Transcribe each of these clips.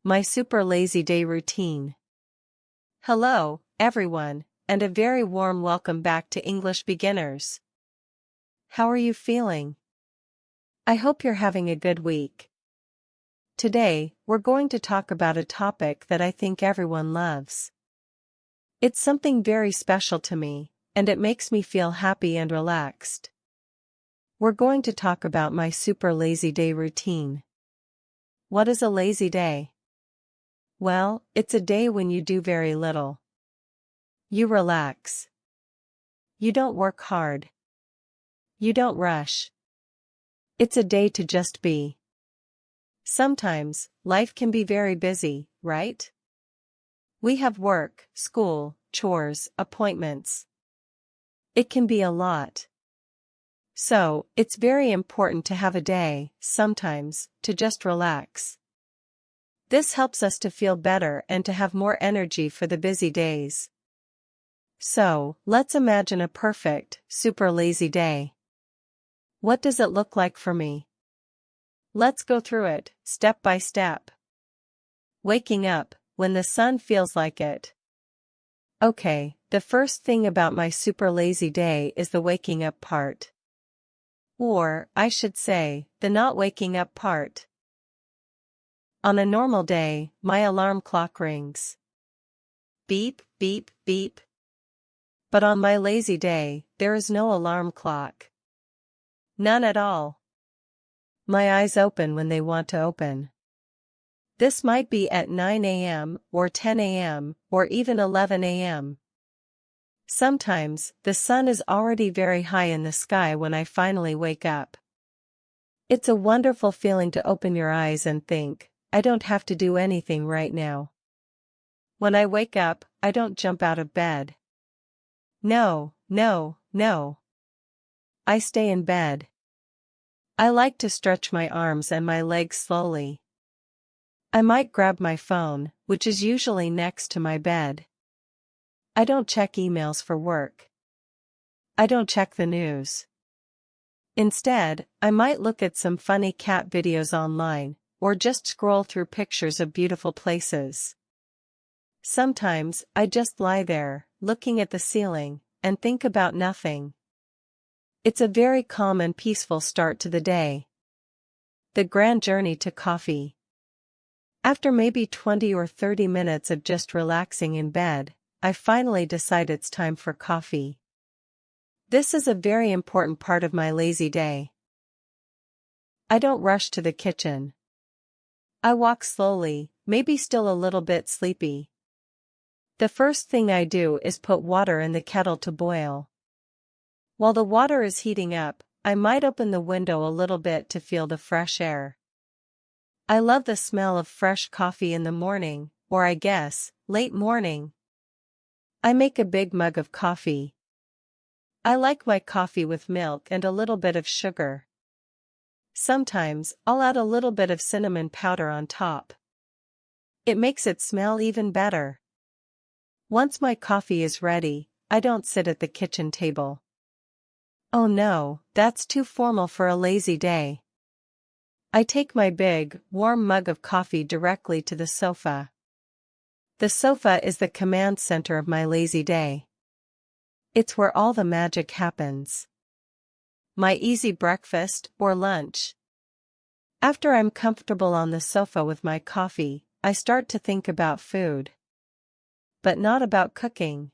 My super lazy day routine. Hello, everyone, and a very warm welcome back to English Beginners. How are you feeling? I hope you're having a good week. Today, we're going to talk about a topic that I think everyone loves. It's something very special to me, and it makes me feel happy and relaxed. We're going to talk about my super lazy day routine. What is a lazy day? Well, it's a day when you do very little. You relax. You don't work hard. You don't rush. It's a day to just be. Sometimes, life can be very busy, right? We have work, school, chores, appointments. It can be a lot. So, it's very important to have a day, sometimes, to just relax. This helps us to feel better and to have more energy for the busy days. So, let's imagine a perfect, super lazy day. What does it look like for me? Let's go through it, step by step. Waking up, when the sun feels like it. Okay, the first thing about my super lazy day is the waking up part. Or, I should say, the not waking up part. On a normal day, my alarm clock rings. Beep, beep, beep. But on my lazy day, there is no alarm clock. None at all. My eyes open when they want to open. This might be at 9 a.m., or 10 a.m., or even 11 a.m. Sometimes, the sun is already very high in the sky when I finally wake up. It's a wonderful feeling to open your eyes and think, I don't have to do anything right now. When I wake up, I don't jump out of bed. No, no, no. I stay in bed. I like to stretch my arms and my legs slowly. I might grab my phone, which is usually next to my bed. I don't check emails for work. I don't check the news. Instead, I might look at some funny cat videos online, or just scroll through pictures of beautiful places. Sometimes, I just lie there, looking at the ceiling, and think about nothing. It's a very calm and peaceful start to the day. The grand journey to coffee. After maybe 20 or 30 minutes of just relaxing in bed, I finally decide it's time for coffee. This is a very important part of my lazy day. I don't rush to the kitchen. I walk slowly, maybe still a little bit sleepy. The first thing I do is put water in the kettle to boil. While the water is heating up, I might open the window a little bit to feel the fresh air. I love the smell of fresh coffee in the morning, or I guess, late morning. I make a big mug of coffee. I like my coffee with milk and a little bit of sugar. Sometimes, I'll add a little bit of cinnamon powder on top. It makes it smell even better. Once my coffee is ready, I don't sit at the kitchen table. Oh no, that's too formal for a lazy day. I take my big, warm mug of coffee directly to the sofa. The sofa is the command center of my lazy day. It's where all the magic happens. My easy breakfast or lunch. After I'm comfortable on the sofa with my coffee, I start to think about food. But not about cooking.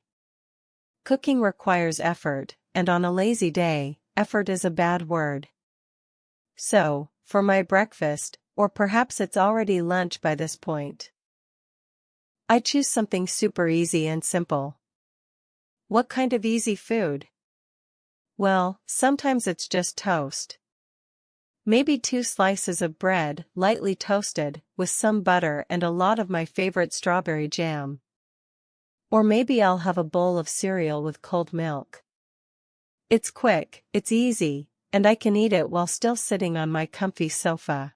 Cooking requires effort, and on a lazy day, effort is a bad word. So, for my breakfast, or perhaps it's already lunch by this point, I choose something super easy and simple. What kind of easy food? Well, sometimes it's just toast. Maybe 2 slices of bread, lightly toasted, with some butter and a lot of my favorite strawberry jam. Or maybe I'll have a bowl of cereal with cold milk. It's quick, it's easy, and I can eat it while still sitting on my comfy sofa.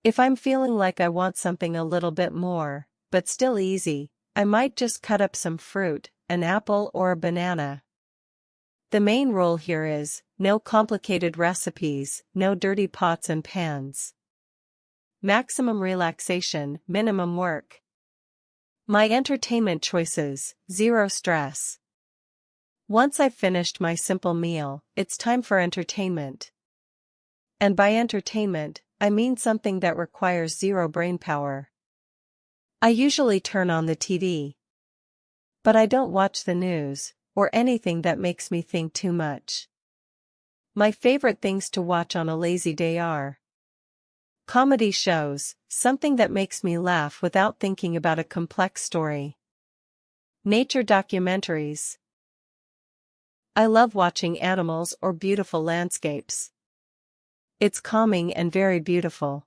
If I'm feeling like I want something a little bit more, but still easy, I might just cut up some fruit, an apple or a banana. The main rule here is, no complicated recipes, no dirty pots and pans. maximum relaxation, minimum work. My entertainment choices, zero stress. Once I've finished my simple meal, it's time for entertainment. And by entertainment, I mean something that requires zero brainpower. I usually turn on the TV. But I don't watch the news, or anything that makes me think too much. My favorite things to watch on a lazy day are comedy shows, something that makes me laugh without thinking about a complex story. Nature documentaries. I love watching animals or beautiful landscapes. It's calming and very beautiful.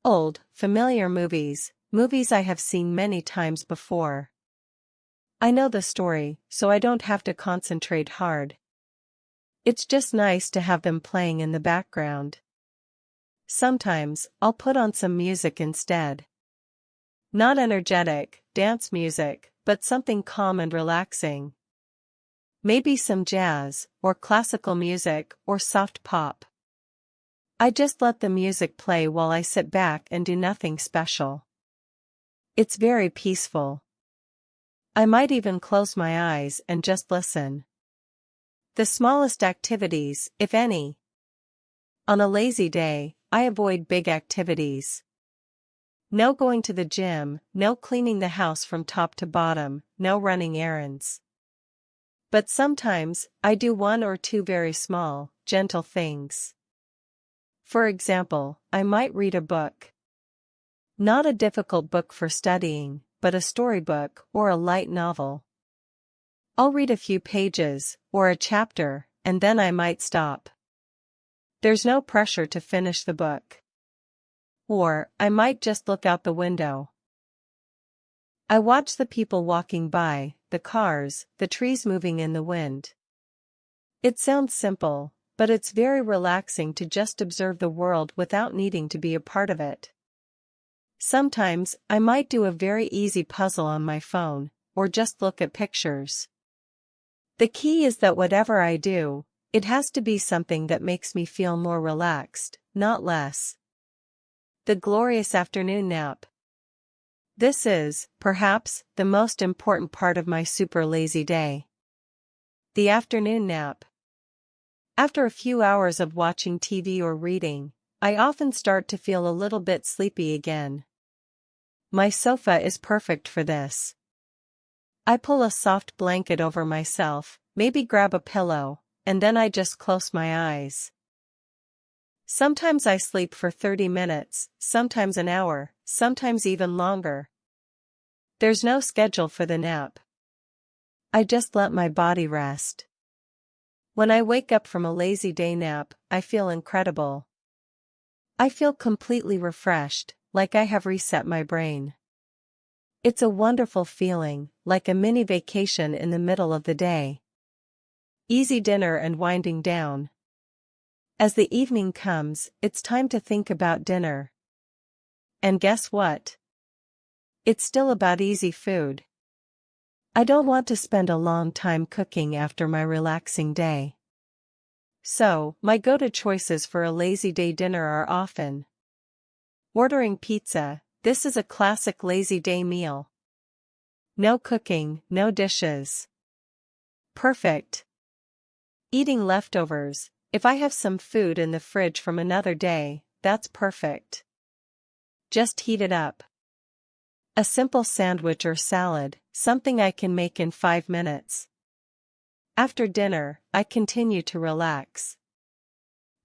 Old, familiar movies, movies I have seen many times before. I know the story, so I don't have to concentrate hard. It's just nice to have them playing in the background. Sometimes, I'll put on some music instead. Not energetic, dance music, but something calm and relaxing. Maybe some jazz, or classical music, or soft pop. I just let the music play while I sit back and do nothing special. It's very peaceful. I might even close my eyes and just listen. The smallest activities, if any. On a lazy day, I avoid big activities. No going to the gym, no cleaning the house from top to bottom, no running errands. But sometimes, I do one or two very small, gentle things. For example, I might read a book. Not a difficult book for studying, but a storybook or a light novel. I'll read a few pages, or a chapter, and then I might stop. There's no pressure to finish the book. Or, I might just look out the window. I watch the people walking by, the cars, the trees moving in the wind. It sounds simple, but it's very relaxing to just observe the world without needing to be a part of it. Sometimes, I might do a very easy puzzle on my phone, or just look at pictures. The key is that whatever I do, it has to be something that makes me feel more relaxed, not less. The glorious afternoon nap. This is, perhaps, the most important part of my super lazy day. The afternoon nap. After a few hours of watching TV or reading, I often start to feel a little bit sleepy again. My sofa is perfect for this. I pull a soft blanket over myself, maybe grab a pillow, and then I just close my eyes. Sometimes I sleep for 30 minutes, sometimes an hour, sometimes even longer. There's no schedule for the nap. I just let my body rest. When I wake up from a lazy day nap, I feel incredible. I feel completely refreshed, like I have reset my brain. It's a wonderful feeling, like a mini vacation in the middle of the day. Easy dinner and winding down. As the evening comes, it's time to think about dinner. And guess what? It's still about easy food. I don't want to spend a long time cooking after my relaxing day. So, my go-to choices for a lazy day dinner are often ordering pizza. This is a classic lazy day meal. No cooking, no dishes. Perfect. Eating leftovers. If I have some food in the fridge from another day, that's perfect. Just heat it up. A simple sandwich or salad, something I can make in 5 minutes. After dinner, I continue to relax.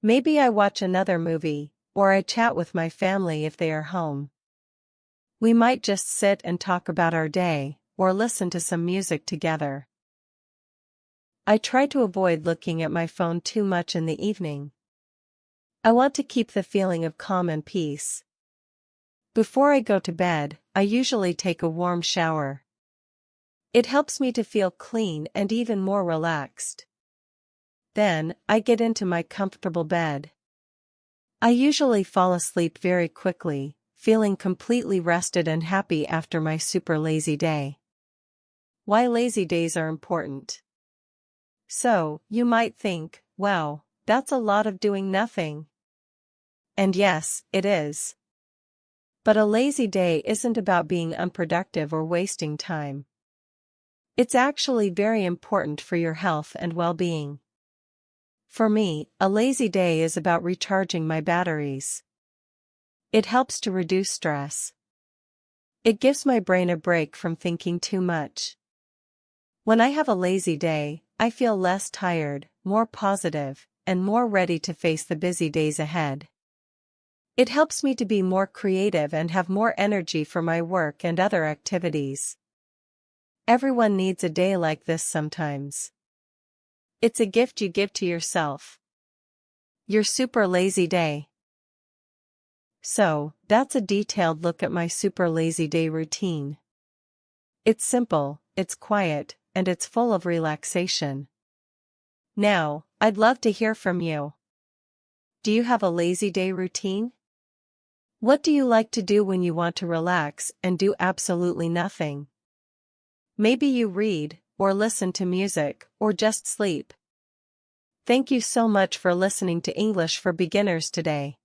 Maybe I watch another movie, or I chat with my family if they are home. We might just sit and talk about our day, or listen to some music together. I try to avoid looking at my phone too much in the evening. I want to keep the feeling of calm and peace. Before I go to bed, I usually take a warm shower. It helps me to feel clean and even more relaxed. Then, I get into my comfortable bed. I usually fall asleep very quickly, feeling completely rested and happy after my super lazy day. Why lazy days are important. So, you might think, wow, that's a lot of doing nothing. And yes, it is. But a lazy day isn't about being unproductive or wasting time. It's actually very important for your health and well-being. For me, a lazy day is about recharging my batteries. It helps to reduce stress. It gives my brain a break from thinking too much. When I have a lazy day, I feel less tired, more positive, and more ready to face the busy days ahead. It helps me to be more creative and have more energy for my work and other activities. Everyone needs a day like this sometimes. It's a gift you give to yourself. Your super lazy day. So, that's a detailed look at my super lazy day routine. It's simple, it's quiet, and it's full of relaxation. Now, I'd love to hear from you. Do you have a lazy day routine? What do you like to do when you want to relax and do absolutely nothing? Maybe you read, or listen to music, or just sleep. Thank you so much for listening to English for Beginners today.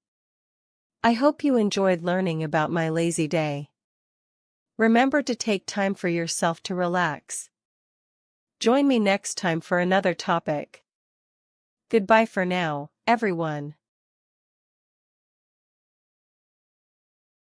I hope you enjoyed learning about my lazy day. Remember to take time for yourself to relax. Join me next time for another topic. Goodbye for now, everyone.